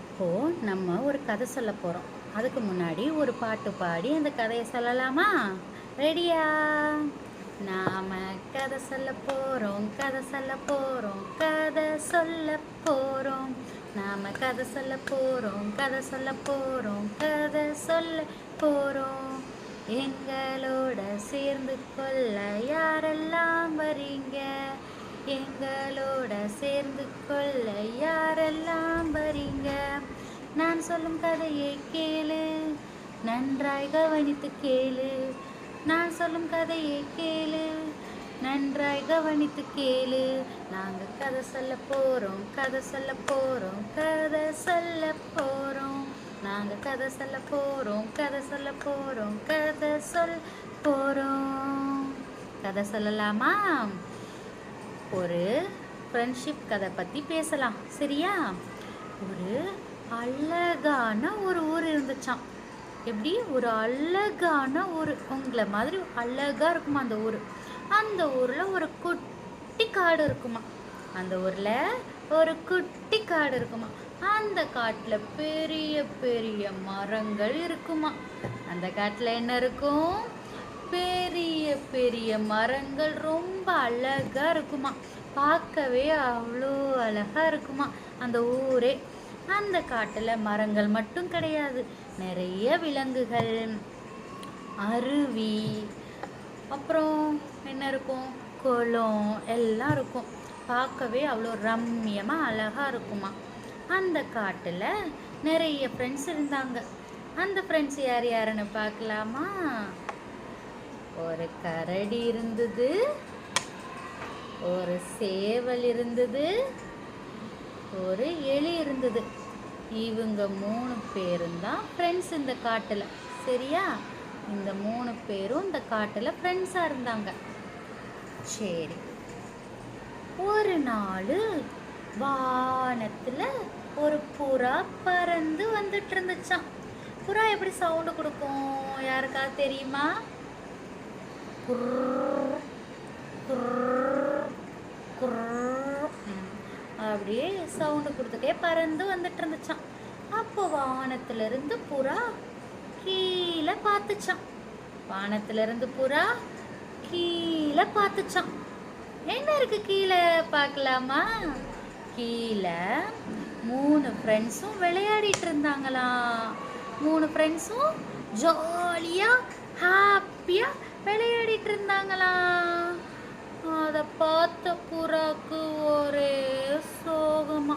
இப்போ நம்ம ஒரு கதை சொல்ல போறோம். அதுக்கு முன்னாடி ஒரு பாட்டு பாடி அந்த கதையை சொல்லலாமா? ரெடியா? நாம கதை சொல்ல போறோம், கதை சொல்ல போறோம், கதை சொல்ல போறோம். நாம கதை சொல்ல போறோம், கதை சொல்ல போறோம், கதை சொல்ல போறோம். எங்களோட சேர்ந்து கொள்ள யாரெல்லாம் வரீங்க? எங்களோட சேர்ந்து கொள்ள யாரெல்லாம் வரீங்க? நான் சொல்லும் கதையை கேளு, நன்றாய் கவனித்து கேளு. நான் சொல்லும் கதையை கேளு, நன்றாய் கவனித்து கேளு. நாங்க கதை சொல்ல போறோம், கதை சொல்ல போறோம், கதை சொல்ல போறோம். நாங்க கதை சொல்ல போறோம், கதை சொல்ல போறோம், கதை சொல்ல போறோம். கதை சொல்லலாமா? ஒரு ஃப்ரெண்ட்ஷிப் கதை பற்றி பேசலாம், சரியா? ஒரு அழகான ஒரு ஊர் இருந்துச்சாம். எப்படி? ஒரு அழகான ஊர், உங்களை மாதிரி அழகாக இருக்குமா அந்த ஊர். அந்த ஊரில் ஒரு குட்டி காடு இருக்குமா. அந்த ஊரில் ஒரு குட்டி காடு இருக்குமா. அந்த காட்டில் பெரிய பெரிய மரங்கள் இருக்குமா. அந்த காட்டில் என்ன இருக்கும்? பெரிய பெரிய மரங்கள் ரொம்ப அழகா இருக்குமா. பார்க்கவே அவ்வளோ அழகா இருக்குமா அந்த ஊரே. அந்த காட்டுல மரங்கள் மட்டும் கிடையாது, நிறைய விலங்குகள், அருவி, அப்புறம் என்ன இருக்கும், குளம் எல்லாம் இருக்கும். பார்க்கவே அவ்வளோ ரம்மியமா அழகா இருக்குமா. அந்த காட்டுல நிறைய ஃப்ரெண்ட்ஸ் இருந்தாங்க. அந்த ஃப்ரெண்ட்ஸ் யார் யாருன்னு பார்க்கலாமா? ஒரு கரடி இருந்தது, ஒரு சேவல் இருந்தது, ஒரு எலி இருந்தது. இவங்க 3 பேரும் தான் ஃப்ரெண்ட்ஸ் இந்த காட்டுல, சரியா? இந்த 3 பேரும் இந்த காட்டுல ஃப்ரெண்ட்ஸா இருந்தாங்க. சரி, ஒரு நாள் வானத்துல ஒரு புறா பறந்து வந்துட்டு இருந்துச்சாம். புறா எப்படி சவுண்டு கொடுக்கும், யாருக்காவது தெரியுமா? அப்படியே சவுண்டு கொடுத்துட்டே பறந்து வந்துட்டு இருந்துச்சான். அப்போ வானத்துல இருந்து புறா கீழே பார்த்துச்சான். வானத்துல இருந்து புறா கீழே பார்த்துச்சான். என்ன இருக்கு கீழே பார்க்கலாமா? கீழே 3 ஃப்ரெண்ட்ஸும் விளையாடிட்டு இருந்தாங்களாம். 3 ஃப்ரெண்ட்ஸும் ஜாலியா ஹாப்பியா விளையாடிட்டு இருந்தாங்களாம். அதை பார்த்த புறாக்கு ஒரே சோகமா.